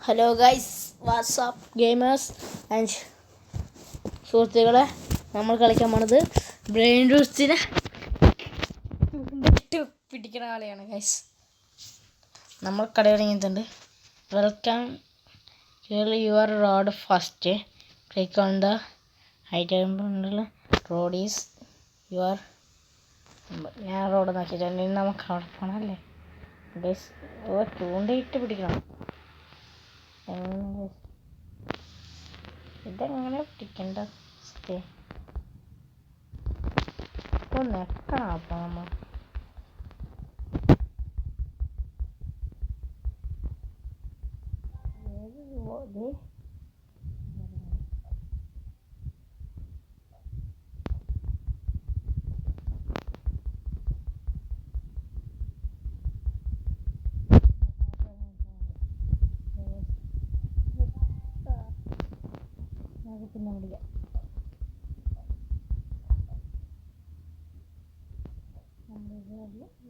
Hello guys, WhatsApp gamers and സുഹൃത്തുക്കളെ, നമ്മൾ കളിക്കാൻ പോണത് ബ്രെയിൻ റൂട്ട്സിനെ പിടിക്കണ കളിയാണ് ഗൈസ്. നമ്മൾ കളി തുടങ്ങിയിട്ടുണ്ട്. Welcome your road first, click on the item road is your. ഞാൻ റോഡ് നോക്കിയിട്ടുണ്ട്. ഇനി നമുക്ക് അവിടെ പോകണമല്ലേ ഗൈസ്. ചൂണ്ടയിട്ട് പിടിക്കണം. ഇതെങ്ങനെ പിടിക്കണ്ട നെക്കണം. അപ്പൊ നമ്മൾ പിന്നെ വിളിക്കാം.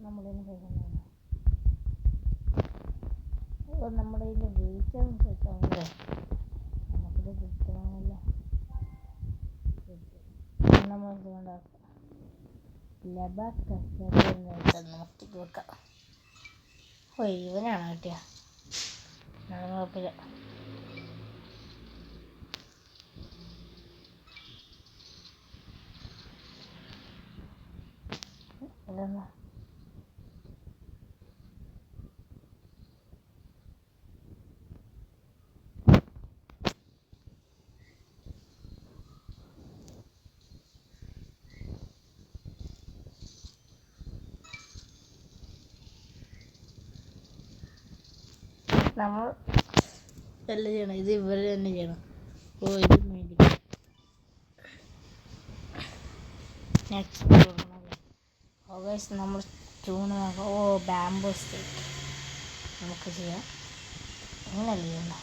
നമ്മളിന്ന് പോകുന്നതാണ്. നമ്മുടെ ഇതിൽ വെയിറ്റ് സെറ്റാണല്ലേ, നമുക്കിത് പിടിക്കണമല്ലോ. നമ്മൾ എന്തുകൊണ്ടാക്കാം, നോക്കി വെക്കാം. ഇവനാണ് കിട്ടിയ, കുഴപ്പമില്ല. ഇതെന്താ നമ്മൾ എല്ലാം ചെയ്യണം. ഇത് ഇവർ തന്നെ ചെയ്യണം. ഇത് മേടിക്കണം. നെക്സ്റ്റ് നമ്മൾ ചൂണ് നോക്കാം. ബാംബോ സ്റ്റേക്ക് നമുക്ക് ചെയ്യാം. അങ്ങനെയല്ല ചെയ്യണ്ട.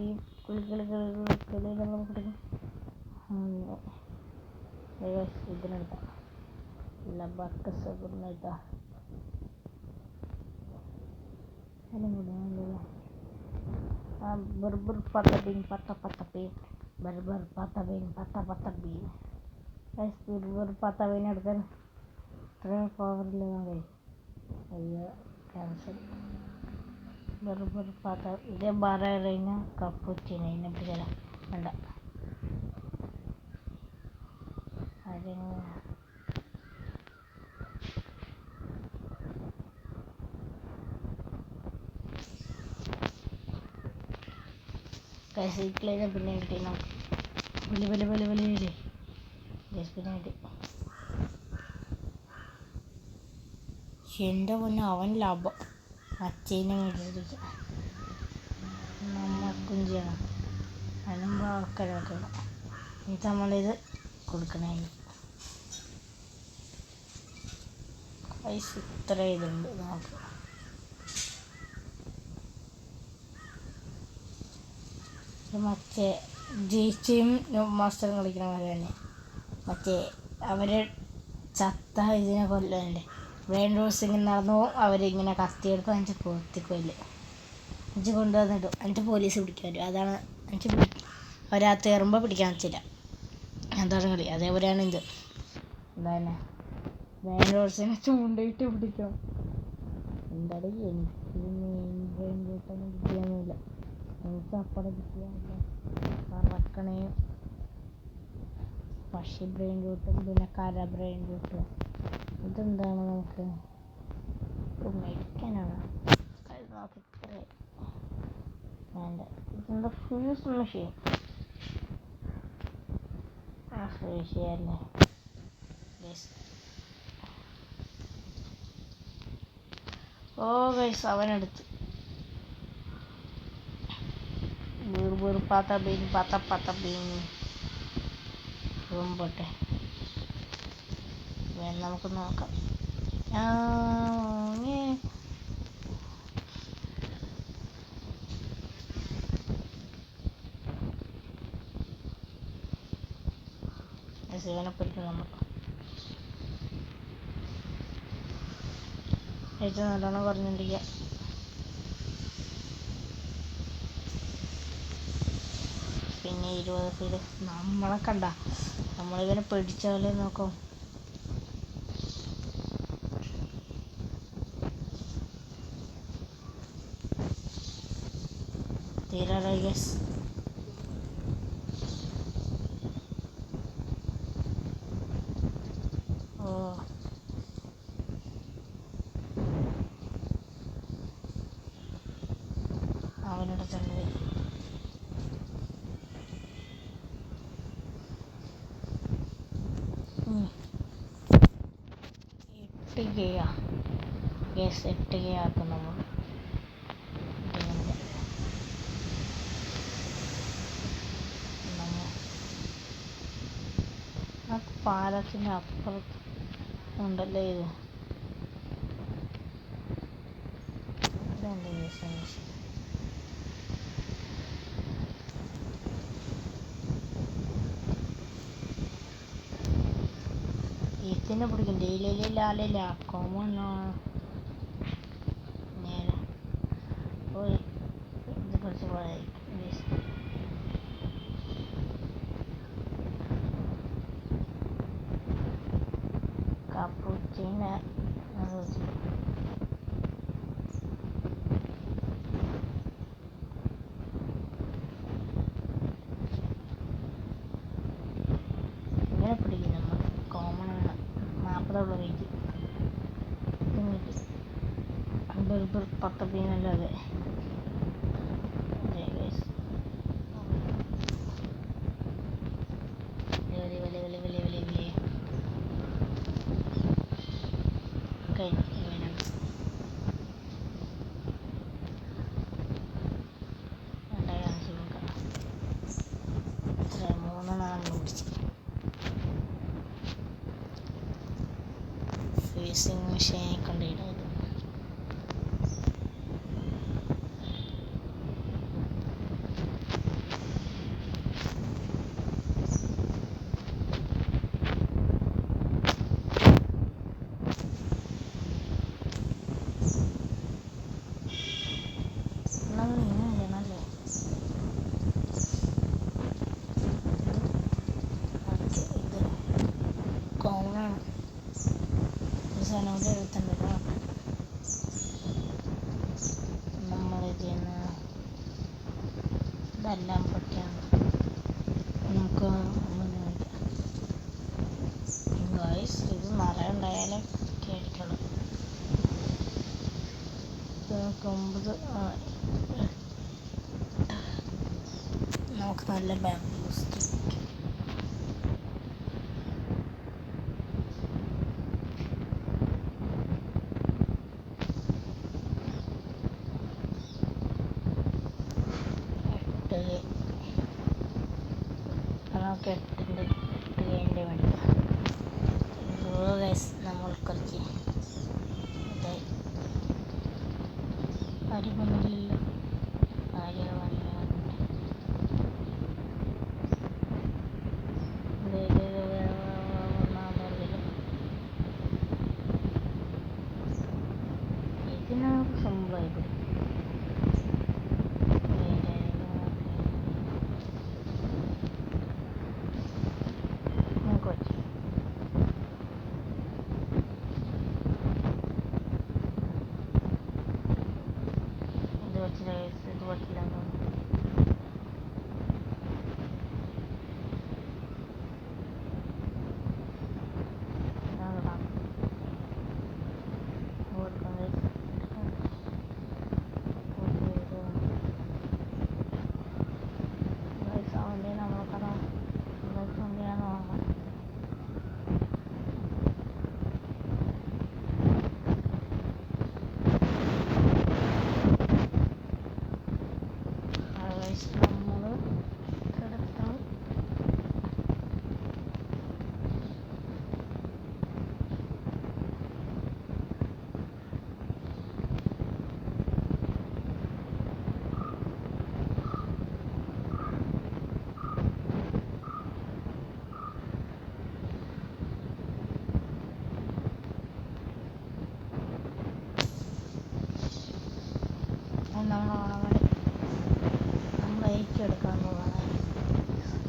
ഈ കിളികളെല്ലാം കൊടുക്കും. ഇതിനെടുത്ത ലബക്കസ് കൊടുത്ത ബർബർ പത്ത ബീൻ പത്ത പത്ത ബീൻ ബർബർ പത്ത ബീൻ പത്ത പത്ത ബീൻ. ബർബർ പത്ത ബീൻ എടുക്കാൻ ഇത്രയും പവറില്ല. അയ്യോ, ക്യാൻസൽ. ബർബർ പത്ത ഇതേ ബാറ കപ്പുച്ചിന് അതിനെ പിടിച്ചാല വേണ്ട. സൈക്കിളിനെ പിന്നെ കിട്ടി. നമുക്ക് വലിയ പിന്നെ കിട്ടി. എൻ്റെ പൊന്നെ, അവൻ ലാഭം. അച്ഛനെ മേടിച്ചിരിക്കും. നമ്മൾക്കും ചെയ്യണം. അതിനുമ്പോൾ ആൾക്കാരൊക്കെ ഇത് നമ്മളിത് കൊടുക്കണേ. പൈസ ഇത്ര ഇതുണ്ട് നമുക്ക്. മറ്റേ ജയിച്ചും മാസ്റ്ററും കളിക്കണ പോലെ തന്നെ മറ്റേ അവർ ചത്ത ഇതിനെ കൊല്ലല്ലേ. ബ്രെയിൻ റോസിങ് നടന്നു. അവരിങ്ങനെ കത്തിയെടുക്കും, എന്നിട്ട് കൊത്തിക്കൊല്ല് എന്നിട്ട് കൊണ്ടുവന്നിടും. എന്നിട്ട് പോലീസ് പിടിക്കാൻ വരും. അതാണ് എന്നിട്ട് അവരകത്ത് കയറുമ്പോൾ പിടിക്കാൻ പറ്റില്ല. അതാണ് കളി. അതേപോലെയാണ് ഇത്. എന്താ ബ്രെയിൻ റോസിനെ ചൂണ്ടയിട്ട് പിടിക്കണം. എന്താണ് എനിക്ക് ബ്രെയിൻ റോട്ടൊന്നും കിട്ടിയൊന്നുമില്ല. എനിക്ക് അപ്പടെ കിട്ടിയാൽ പറക്കണേ. പക്ഷി ബ്രെയിൻ റൂട്ടും പിന്നെ കര ബ്രെയിൻ റൂട്ടും. ഇതെന്താണ് നമുക്ക് മേടിക്കാനാണ്. വേണ്ട. ഇതെന്താ ഫ്യൂസ് മെഷീൻ? ഫ്യൂഷല്ലേ. ഗൈസ്, അവനെടുത്ത് പാത്ത ബീൻ പത്ത പത്ത ബീൻ പോട്ടെ. നമുക്ക് നോക്കാം. ശിവനെപ്പറ്റി നമ്മൾ ഏറ്റവും നല്ലോണം പറഞ്ഞിരിക്കുക. പിന്നെ 20 ഫീഡ് നമ്മളെ കണ്ട നമ്മളിവനെ പിടിച്ചാലേ നോക്കും. തീരാറായി ഗൈസ്. ഓ അവനോട് തന്നെ 8K യെസ് 8K ആക്കും നമ്മൾ. പാലത്തിന് അപ്പുറത്ത് ഉണ്ടല്ലേ ഇത്. ഇതെന്താ ഇതിനെ പിടിക്കും. ഡെയിലിയിലാലില്ല കോമൺ നേരെ പോയി ഇത് കുറച്ച് പോയി കപ്പുച്ചിനെ ഇങ്ങനെ പിടിക്കും നമ്മൾ. കോമൺ 40 വെയിറ്റ് ബർബർ 10 പീനല്ലാതെ. ഫേസിങ് മെഷീനെ കൊണ്ടിടുന്നത്. സാധനം 72 നമ്മളിതിന്ന് ഇതെല്ലാം പൊട്ടിയാണ് നമുക്ക് ഗൈസ്. ഇത് നിറയുണ്ടായാലേ കേൾക്കുള്ളൂ. 9 നമുക്ക് നല്ല ബാംബൂ സ്റ്റിക്ക്. നമുക്ക് 8Kൻ്റെ വേണ്ടി നമ്മൾ കുറച്ച് ഇതായി അരിമണില്ല ഇതിനൊക്കെ സിമ്പിളായിട്ട് ഇത് പറ്റില്ല.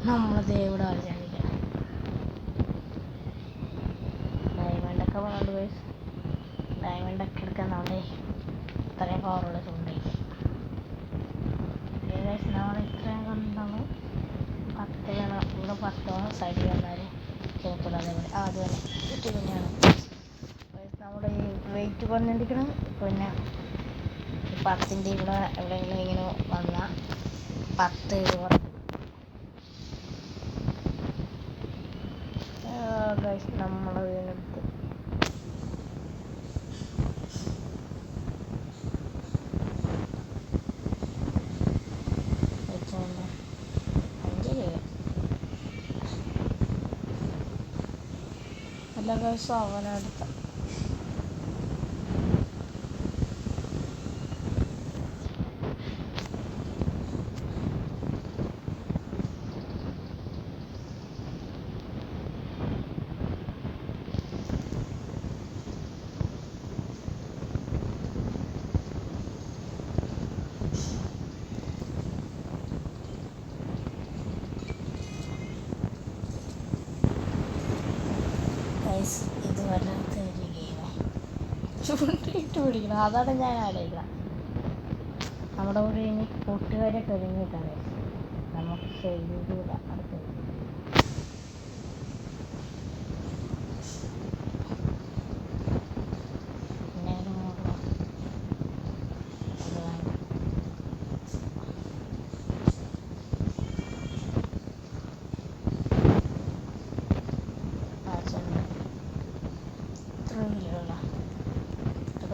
നമ്മളത് എവിടെ അവസാനിക്കണം. ഡയമണ്ടൊക്കെ വേണ്ട ഗൈസ്. ഡയമണ്ടൊക്കെ എടുക്കാൻ നമ്മുടെ ഇത്രയും പവറുള്ള ചൂണ്ടയില്ല. ഗൈസ് നമ്മൾ ഇത്രയും കൊണ്ടാണ് 10 വേണം. ഇവിടെ 10 സൈഡിൽ വന്നാൽ കുഴപ്പമില്ലാതെ അത് തന്നെ ചുറ്റി തന്നെയാണ് നമ്മുടെ ഈ വെയിറ്റ് കുറഞ്ഞിരിക്കണം. പിന്നെ 10ൻ്റെ ഇവിടെ എവിടെയെങ്കിലും ഇങ്ങനെ വന്നാൽ 10 ഗൈസ് നമ്മളതിനടുത്ത് വെച്ചുകൊണ്ട് 5 രൂപ അല്ല ഗൈസ് അവനടുത്ത ഇത് വല്ലാത്തൊരു ഗെയിമാണ്. ചൂണ്ടിട്ട് പിടിക്കണം. അതാണ് ഞാൻ ആലോചിക്കണം. നമ്മുടെ കൂടെ ഇനി കൂട്ടുകാരൊക്കെ ഒരുങ്ങിയിട്ടാണ് നമുക്ക് ചെയ്തില്ല. അടുത്തത്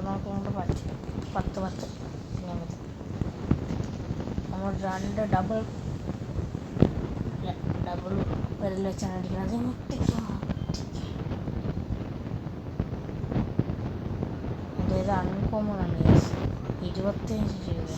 നോക്കിക്കൊണ്ട് 10 പിന്നെ മതി. നമ്മൾ 2 ഡബിൾ വിരൽ വെച്ചാണ് അടിക്കുന്നത്. അതായത് അൺകോമൺ ആണ് 25 രൂപ.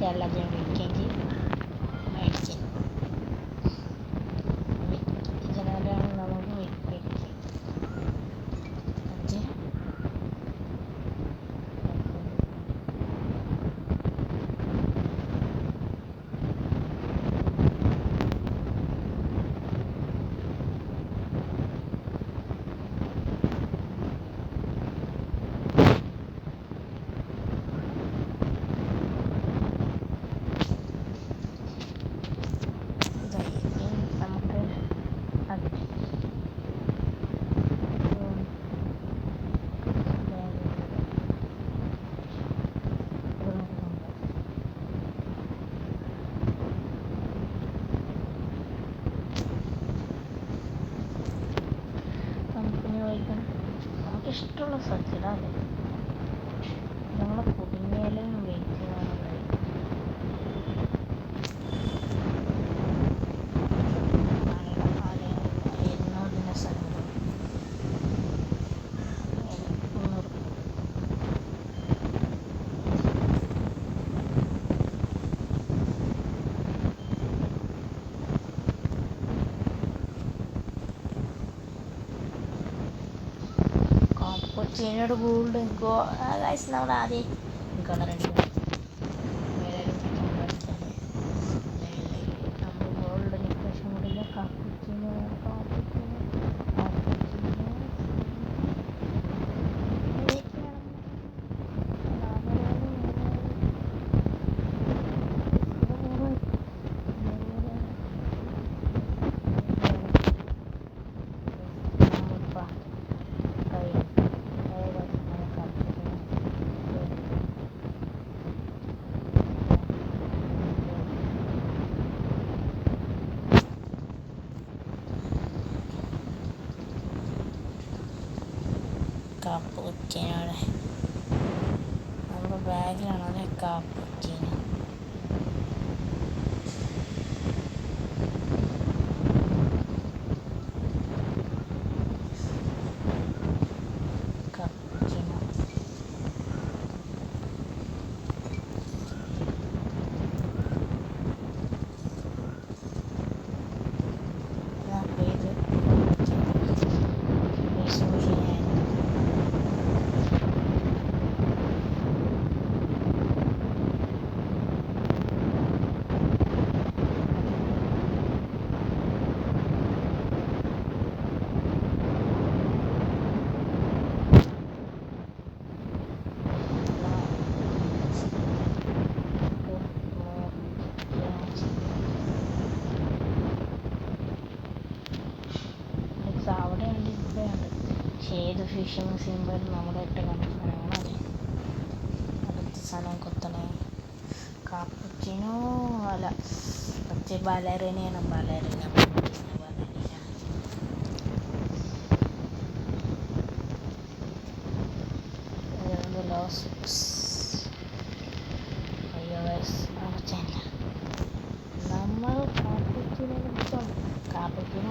എല്ലാത്തിനും വിൽക്കുകയും മേടിക്കും. ഇതിനാലാണ് നമുക്ക് വിൽക്കുക. നമുക്കിഷ്ടമുള്ള സ്ഥലത്തിടാല്ലേ. നമ്മൾ കുടുങ്ങിയാലും വെയിറ്റ് ചെയ്യണം. കൊച്ചിനോട് ഗോൾഡ് ഗൈസ് നമ്മൾ ആദ്യം കളർ അടിക്കണം. നമ്മൾ ഗോൾഡ് നിക്കേഷൻ കൂടില്ല. കാപ്പുച്ചിനോ കാപ്പുച്ചിനോടെ നമ്മുടെ ബാഗിലാണ് അതെ കാപ്പുച്ചിനോ. ഫിഷിങ് സിമ്പിൾ നമ്മുടെ ഇട്ട് കണക്കാണ്. അടുത്ത സാധനം കൊത്തണേ കാപ്പുച്ചിനോ അല്ല മറ്റേ ബാലറിനെയാണ്. ബാലറിന നമ്മൾ കാപ്പുച്ചിനെ കാപ്പുച്ചിനോ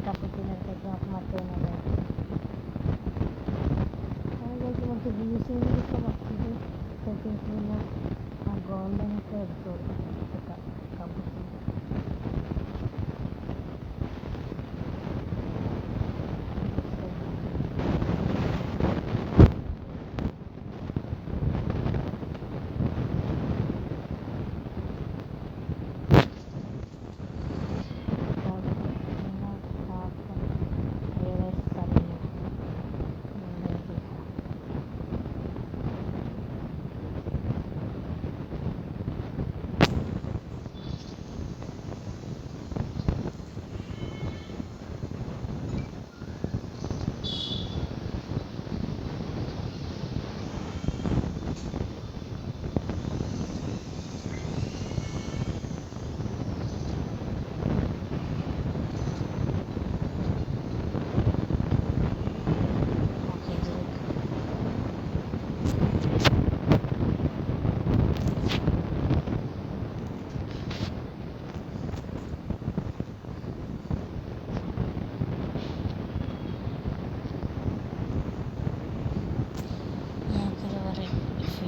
കാപ്പുച്ചിനടുത്തേക്ക് മറ്റേ മറ്റേ വീസിനൊക്കെ പറ്റിയിട്ട് സെറ്റിങ്സിൽ ആ ഗോൾഡനൊക്കെ എടുത്തു കാപ്പുച്ചിന്.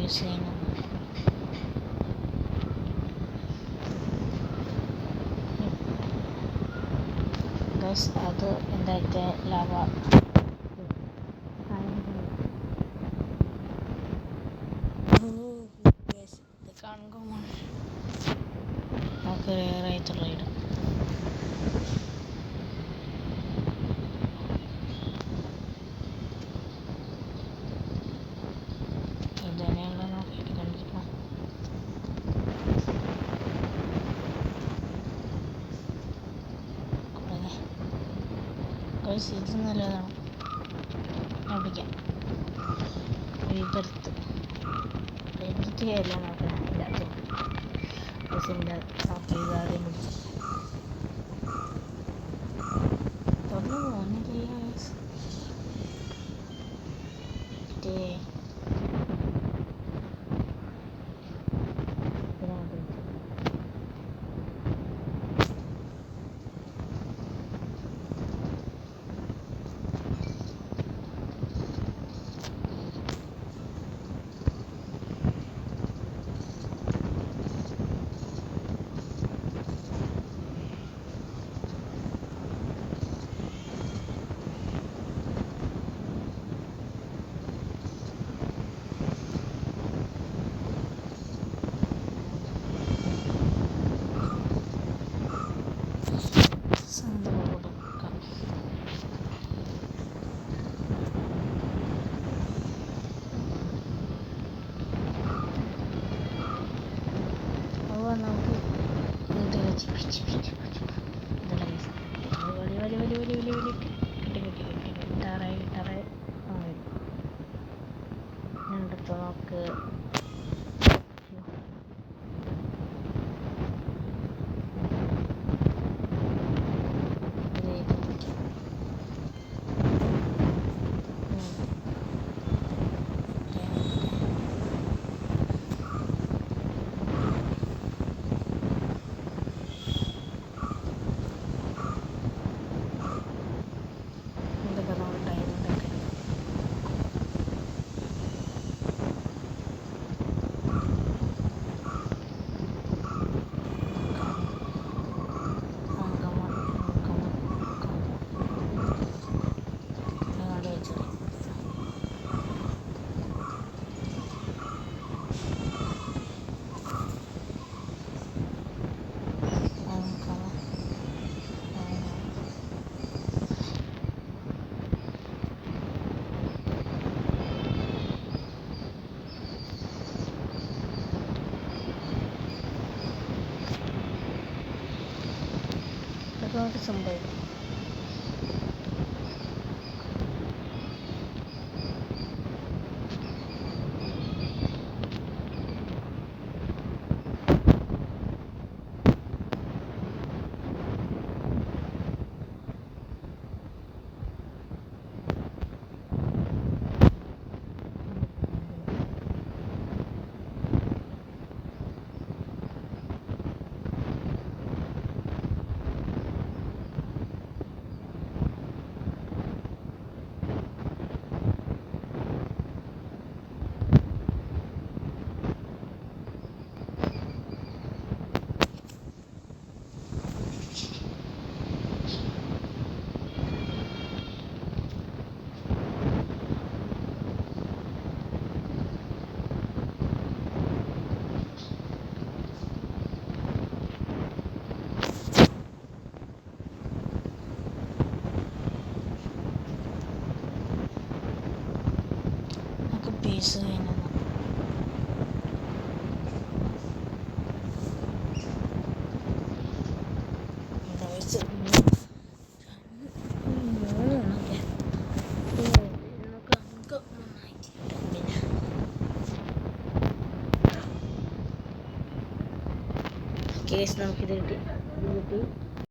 യൂസ് ചെയ്യുന്നത് ഗൈസ്. അത് എന്തായിട്ട് ലാവ ഇത് കാണുമ്പോൾ നമുക്ക് റേറായിട്ടുള്ള ഇടും. ഇതന്നെയുള്ള നോക്കിയിട്ട് കണ്ടിരിക്കണം. ഗൈസ് ഇത് നല്ലതാണ്. ഞാൻ പിടിക്കാം. റീബർത്ത് എല്ലാം നോക്കണം. ഇല്ലാത്ത ബസ്സിൻ്റെ ആദ്യം പിടിച്ചു തുറന്നു പോകുന്നില്ല. നമുക്ക് സംഭവിക്കും. പീസ് കഴിഞ്ഞത്. കേസ് നമുക്കിത് കിട്ടി.